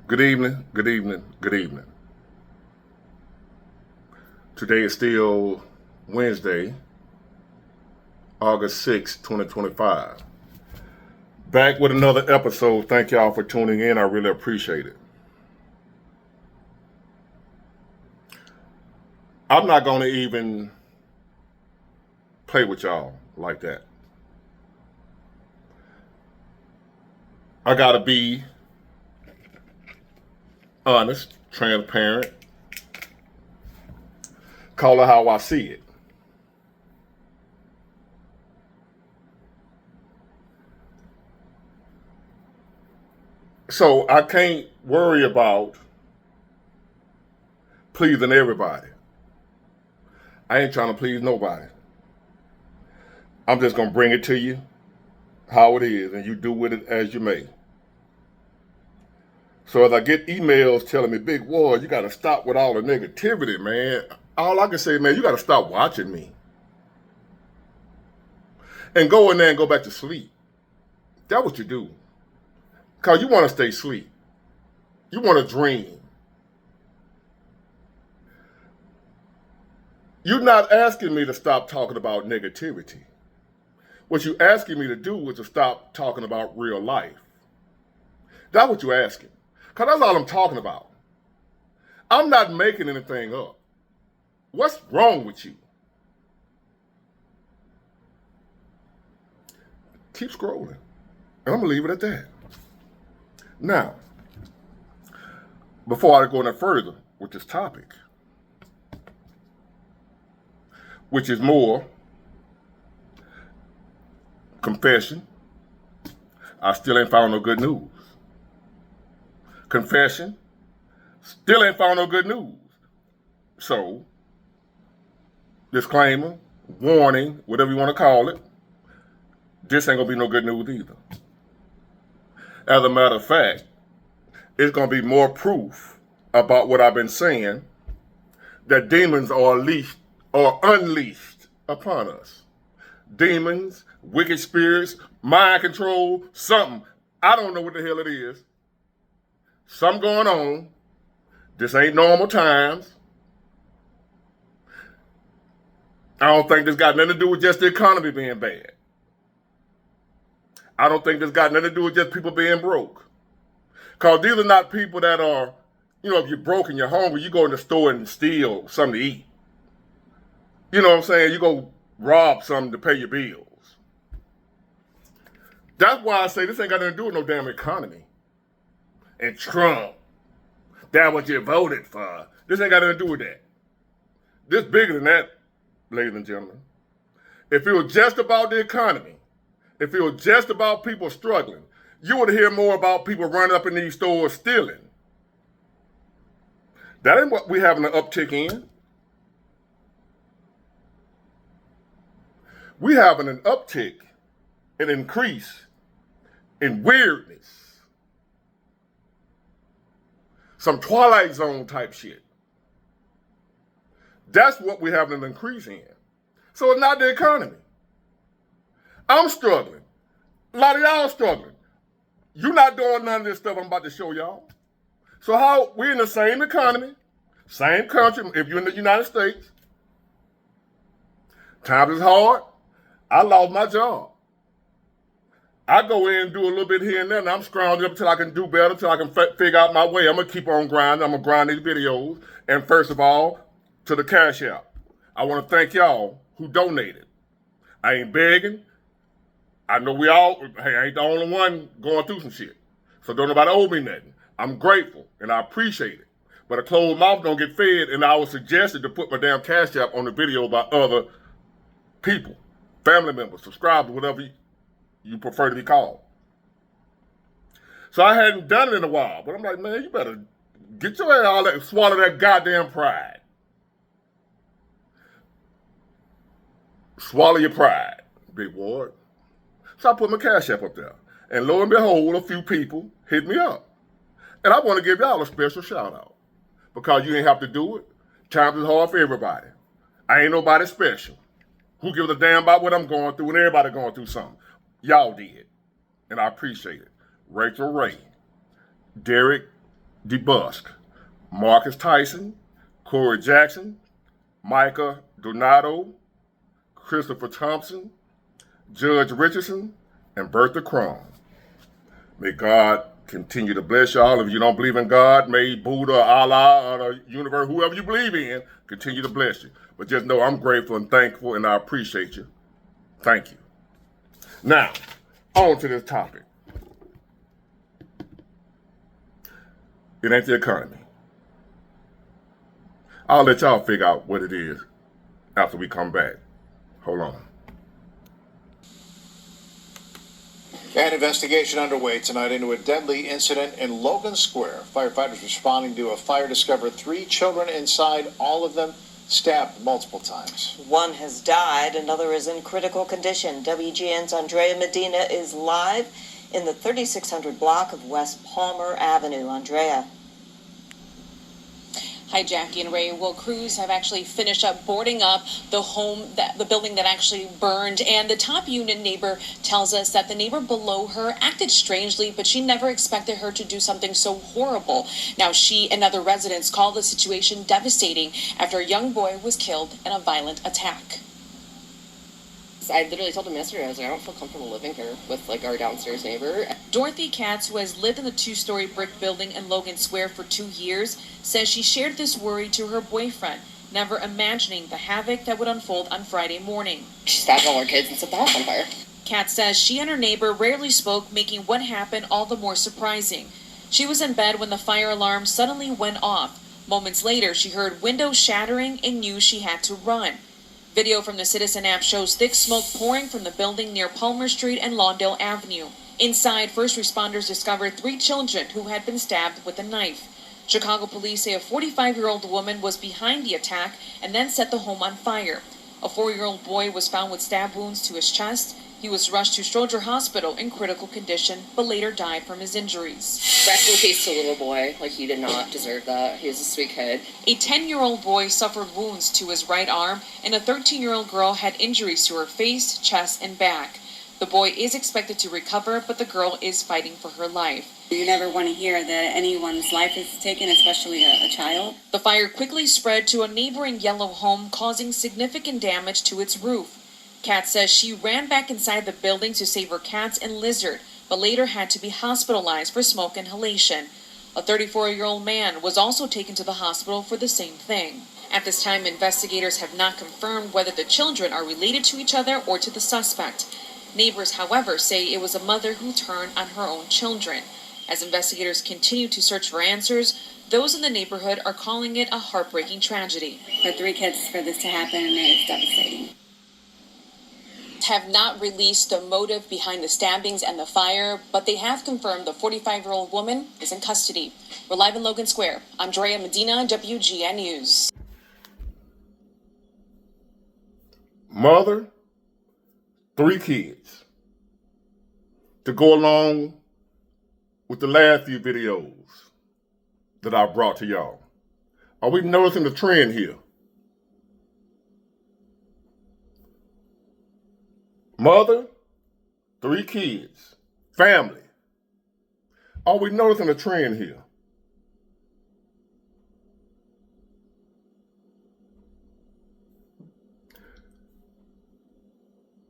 Good evening, good evening, good evening. Today is still Wednesday, August 6th, 2025. Back with another episode. Thank y'all for tuning in. I really appreciate it. I'm not going to even play with y'all like that. I got to be honest, transparent, call it how I see it. So I can't worry about pleasing everybody. I ain't trying to please nobody. I'm just going to bring it to you how it is, and you do with it as you may. So as I get emails telling me, Big Ward, you got to stop with all the negativity, man. All I can say, man, you got to stop watching me. And go in there and go back to sleep. That's what you do. Because you want to stay asleep. You want to dream. You're not asking me to stop talking about negativity. What you're asking me to do is to stop talking about real life. That's what you're asking. Because that's all I'm talking about. I'm not making anything up. What's wrong with you? Keep scrolling. And I'm going to leave it at that. Now, before I go any further with this topic, which is more confession, I still ain't found no good news. Confession, still ain't found no good news. So, disclaimer, warning, whatever you want to call it, this ain't going to be no good news either. As a matter of fact, it's going to be more proof about what I've been saying, that demons are unleashed upon us. Demons, wicked spirits, mind control, something. I don't know what the hell it is. Something going on. This ain't normal times. I don't think this got nothing to do with just the economy being bad. I don't think this got nothing to do with just people being broke. Because these are not people that are, if you're broke and you're hungry, you go in the store and steal something to eat. You know what I'm saying? You go rob something to pay your bills. That's why I say this ain't got nothing to do with no damn economy. And Trump, that's what you voted for. This ain't got nothing to do with that. This bigger than that, ladies and gentlemen. If it was just about the economy, if it was just about people struggling, you would hear more about people running up in these stores stealing. That ain't what we having an uptick in. We having an uptick, an increase in weirdness. Some Twilight Zone type shit. That's what we having an increase in. So it's not the economy. I'm struggling. A lot of y'all struggling. You're not doing none of this stuff I'm about to show y'all. So how we're in the same economy, same country, if you're in the United States. Times is hard. I lost my job. I go in and do a little bit here and there, and I'm scrounging up till I can do better, till I can figure out my way. I'm going to keep on grinding. I'm going to grind these videos. And first of all, to the Cash App. I want to thank y'all who donated. I ain't begging. I know I ain't the only one going through some shit. So don't nobody owe me nothing. I'm grateful, and I appreciate it. But a closed mouth don't get fed, and I was suggested to put my damn Cash App on the video by other people, family members, subscribers, whatever you prefer to be called. So I hadn't done it in a while, but I'm like, man, you better get your ass all that and swallow that goddamn pride. Swallow your pride, Big Ward. So I put my Cash App up there. And lo and behold, a few people hit me up. And I want to give y'all a special shout out. Because you ain't have to do it. Times is hard for everybody. I ain't nobody special. Who gives a damn about what I'm going through and everybody going through something? Y'all did. And I appreciate it. Rachel Ray, Derek DeBusk, Marcus Tyson, Corey Jackson, Micah Donato, Christopher Thompson, Judge Richardson, and Bertha Crum. May God continue to bless y'all. If you don't believe in God, may Buddha, Allah, or the universe, whoever you believe in, continue to bless you. But just know I'm grateful and thankful, and I appreciate you. Thank you. Now, on to this topic. It ain't the economy. I'll let y'all figure out what it is after we come back. Hold on. An investigation underway tonight into a deadly incident in Logan Square. Firefighters responding to a fire discovered 3 children inside, all of them stabbed multiple times. One has died, another is in critical condition. WGN's Andrea Medina is live in the 3600 block of West Palmer Avenue. Andrea. Hi, Jackie and Ray. Well, crews have actually finished up boarding up the building that actually burned. And the top unit neighbor tells us that the neighbor below her acted strangely, but she never expected her to do something so horrible. Now, she and other residents call the situation devastating after a young boy was killed in a violent attack. I literally told him yesterday, I was like, I don't feel comfortable living here with our downstairs neighbor. Dorothy Katz, who has lived in the 2-story brick building in Logan Square for 2 years, says she shared this worry to her boyfriend, never imagining the havoc that would unfold on Friday morning. She stabbed all her kids and set the house on fire. Katz says she and her neighbor rarely spoke, making what happened all the more surprising. She was in bed when the fire alarm suddenly went off. Moments later, she heard windows shattering and knew she had to run. Video from the Citizen app shows thick smoke pouring from the building near Palmer Street and Lawndale Avenue. Inside, first responders discovered 3 children who had been stabbed with a knife. Chicago police say a 45-year-old woman was behind the attack and then set the home on fire. A 4-year-old boy was found with stab wounds to his chest. He was rushed to Stroger Hospital in critical condition, but later died from his injuries. Rest in peace to little boy. He did not deserve that. He was a sweet kid. A 10-year-old boy suffered wounds to his right arm, and a 13-year-old girl had injuries to her face, chest, and back. The boy is expected to recover, but the girl is fighting for her life. You never want to hear that anyone's life is taken, especially a child. The fire quickly spread to a neighboring yellow home, causing significant damage to its roof. Katz says she ran back inside the building to save her cats and lizard, but later had to be hospitalized for smoke inhalation. A 34-year-old man was also taken to the hospital for the same thing. At this time, investigators have not confirmed whether the children are related to each other or to the suspect. Neighbors, however, say it was a mother who turned on her own children. As investigators continue to search for answers, those in the neighborhood are calling it a heartbreaking tragedy. For 3 kids for this to happen, it's devastating. Have not released the motive behind the stabbings and the fire, but they have confirmed the 45-year-old woman is in custody. We're live in Logan Square. Andrea Medina, WGN News. Mother, 3 kids. To go along with the last few videos that I brought to y'all. Are we noticing the trend here? Mother, 3 kids, family. Are we noticing a trend here?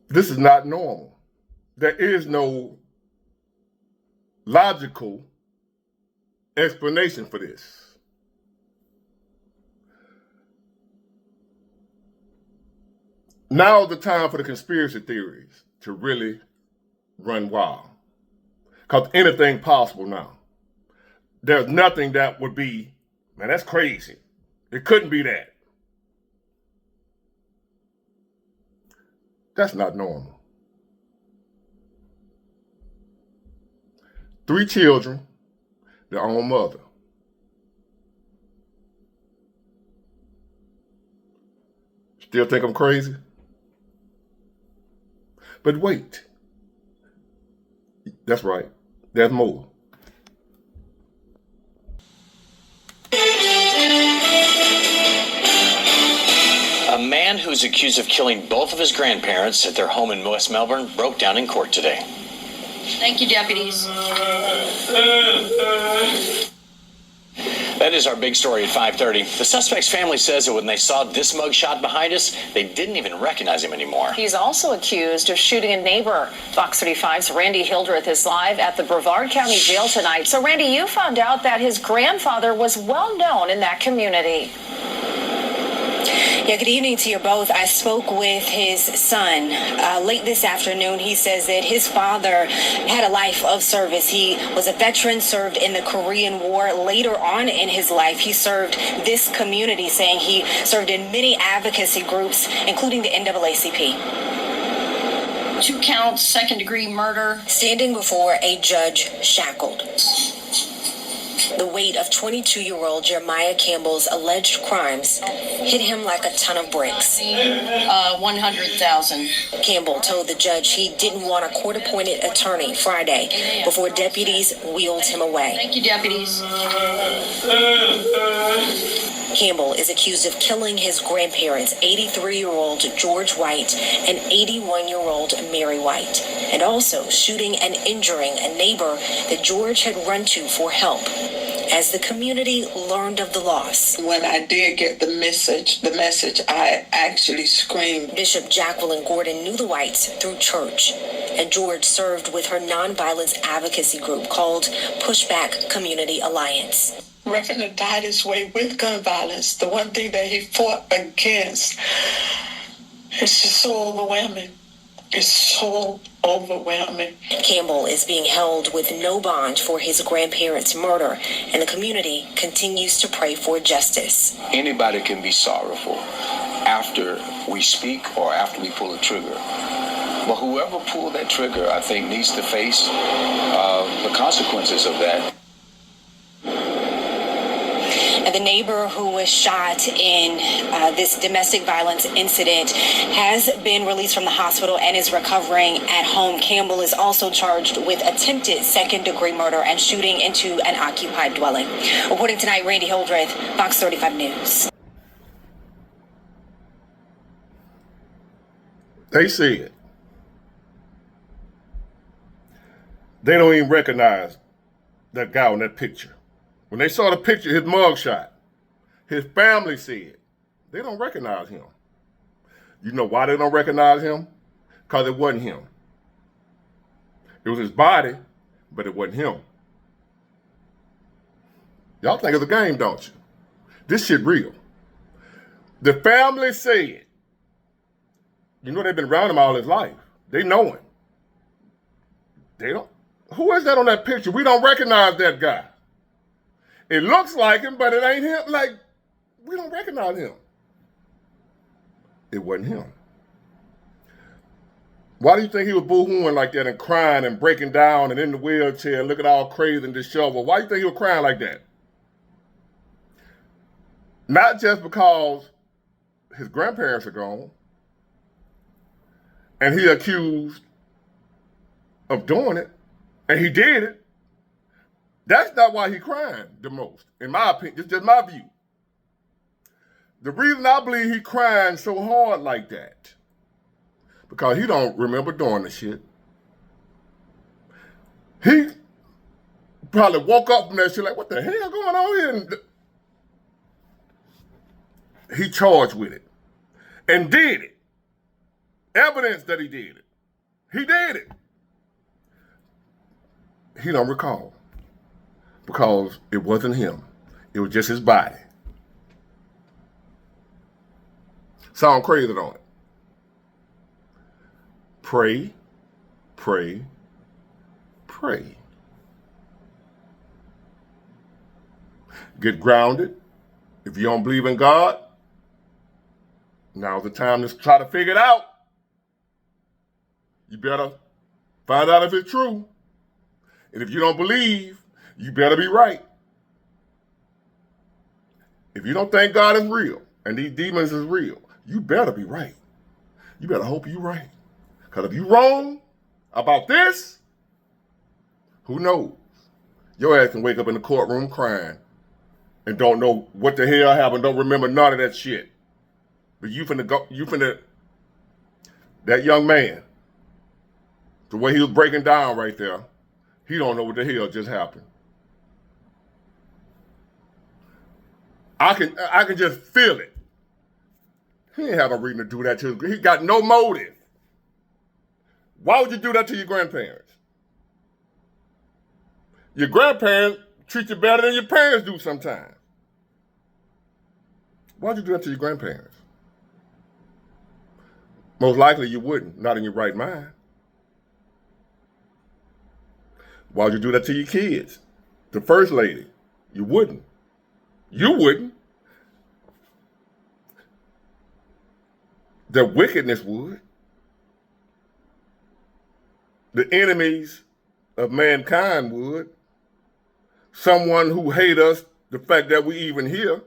This is not normal. There is no logical explanation for this. Now's the time for the conspiracy theories to really run wild. Because anything possible now. There's nothing that would be, man, that's crazy. It couldn't be that. That's not normal. 3 children, their own mother. Still think I'm crazy? But wait. That's right. There's more. A man who's accused of killing both of his grandparents at their home in West Melbourne broke down in court today. Thank you, deputies. That is our big story at 5:30. The suspect's family says that when they saw this mugshot behind us, they didn't even recognize him anymore. He's also accused of shooting a neighbor. Fox 35's Randy Hildreth is live at the Brevard County Jail tonight. So, Randy, you found out that his grandfather was well known in that community. Yeah, good evening to you both. I spoke with his son late this afternoon. He says that his father had a life of service. He was a veteran, served in the Korean War. Later on in his life, he served this community, saying he served in many advocacy groups, including the NAACP. 2 counts, second-degree murder. Standing before a judge shackled. The weight of 22-year-old Jeremiah Campbell's alleged crimes hit him like a ton of bricks. 100,000. Campbell told the judge he didn't want a court-appointed attorney Friday before deputies wheeled him away. Thank you, deputies. Campbell is accused of killing his grandparents, 83-year-old George White and 81-year-old Mary White, and also shooting and injuring a neighbor that George had run to for help. As the community learned of the loss. When I did get the message, I actually screamed. Bishop Jacqueline Gordon knew the Whites through church, and George served with her nonviolence advocacy group called Pushback Community Alliance. Reverend died his way with gun violence. The one thing that he fought against, it's just so overwhelming. It's so overwhelming. Campbell is being held with no bond for his grandparents' murder, and the community continues to pray for justice. Anybody can be sorrowful after we speak or after we pull a trigger. But whoever pulled that trigger, I think, needs to face the consequences of that. The neighbor who was shot in this domestic violence incident has been released from the hospital and is recovering at home. Campbell is also charged with attempted second-degree murder and shooting into an occupied dwelling. Reporting tonight, Randy Hildreth, Fox 35 News. They said they don't even recognize that guy on that picture. When they saw the picture, his mugshot, his family said they don't recognize him. You know why they don't recognize him? Because it wasn't him. It was his body, but it wasn't him. Y'all think it's a game, don't you? This shit real. The family said, you know they've been around him all his life. They know him. They don't. Who is that on that picture? We don't recognize that guy. It looks like him, but it ain't him. Like, we don't recognize him. It wasn't him. Why do you think he was boo-hooing like that and crying and breaking down and in the wheelchair and looking all crazy and disheveled? Why do you think he was crying like that? Not just because his grandparents are gone and he accused of doing it, and he did it. That's not why he crying the most, in my opinion. It's just my view. The reason I believe he crying so hard like that, because he don't remember doing the shit. He probably woke up from that shit like, what the hell going on here? And he charged with it and did it. Evidence that he did it. He did it. He don't recall because it wasn't him. It was just his body. Sound crazy, don't it? Pray, pray, pray. Get grounded. If you don't believe in God, now's the time to try to figure it out. You better find out if it's true. And if you don't believe, you better be right. If you don't think God is real and these demons is real, you better be right. You better hope you're right. Because if you're wrong about this, who knows? Your ass can wake up in the courtroom crying and don't know what the hell happened, don't remember none of that shit. But that young man, the way he was breaking down right there, he don't know what the hell just happened. I can just feel it. He ain't have no reason to do that to his. He got no motive. Why would you do that to your grandparents? Your grandparents treat you better than your parents do sometimes. Why'd you do that to your grandparents? Most likely you wouldn't, not in your right mind. Why'd you do that to your kids? The first lady, you wouldn't. You wouldn't. The wickedness would. The enemies of mankind would. Someone who hate us, the fact that we even here,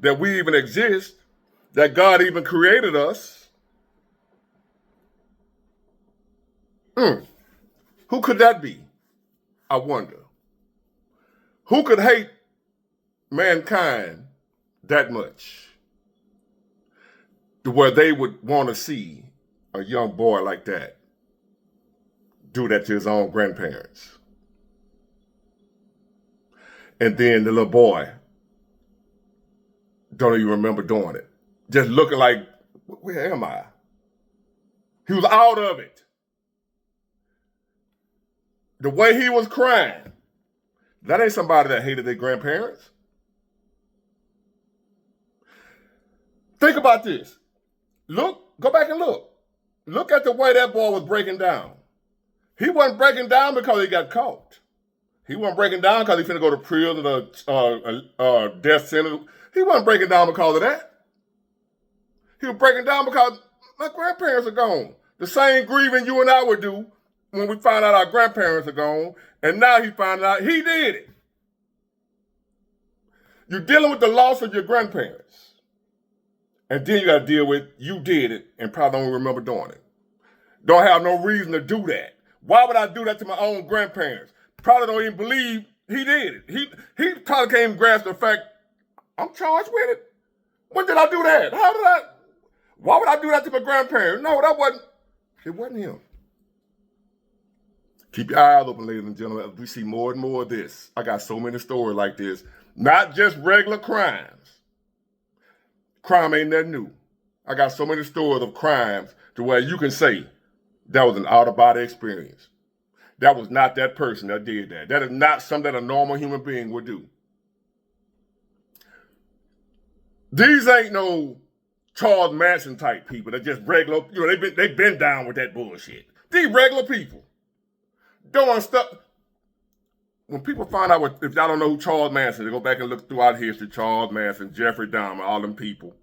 that we even exist, that God even created us. Who could that be? I wonder. Who could hate mankind that much to where they would want to see a young boy like that do that to his own grandparents? And then the little boy don't even remember doing it. Just looking like, where am I? He was out of it. The way he was crying, that ain't somebody that hated their grandparents. Think about this. Go back and look. Look at the way that boy was breaking down. He wasn't breaking down because he got caught. He wasn't breaking down because he finna go to prison or death sentence. He wasn't breaking down because of that. He was breaking down because my grandparents are gone. The same grieving you and I would do when we find out our grandparents are gone, and now he found out he did it. You're dealing with the loss of your grandparents. And then you got to deal with you did it and probably don't remember doing it. Don't have no reason to do that. Why would I do that to my own grandparents? Probably don't even believe he did it. He probably can't even grasp the fact, I'm charged with it. When did I do that? Why would I do that to my grandparents? No, it wasn't him. Keep your eyes open, ladies and gentlemen. We see more and more of this. I got so many stories like this. Not just regular crimes. Crime ain't nothing new. I got so many stories of crimes to where you can say that was an out-of-body experience. That was not that person that did that. That is not something that a normal human being would do. These ain't no Charles Manson type people. They're just regular, they've been down with that bullshit. These regular people doing stuff. When people find out, if y'all don't know who Charles Manson, they go back and look throughout history, Charles Manson, Jeffrey Dahmer, all them people.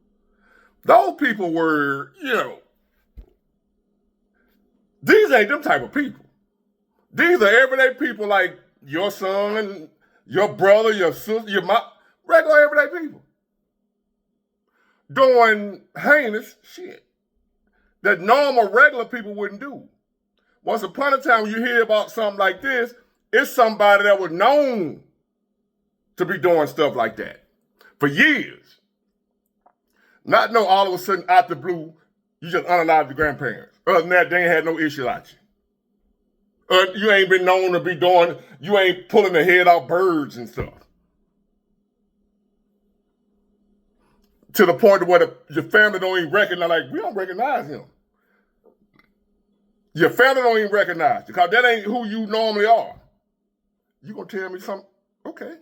Those people were, these ain't them type of people. These are everyday people like your son and your brother, your sister, your mom, regular everyday people. Doing heinous shit that normal, regular people wouldn't do. Once upon a time, when you hear about something like this, it's somebody that was known to be doing stuff like that for years. Not know all of a sudden, out the blue, you just unalived your grandparents. Other than that, they ain't had no issue like you. You ain't been known to be doing, you ain't pulling the head off birds and stuff. To the point where your family don't even recognize, like, we don't recognize him. Your family don't even recognize you because that ain't who you normally are. You gonna tell me something? Okay.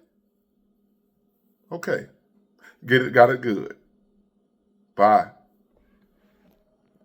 Got it good. Bye.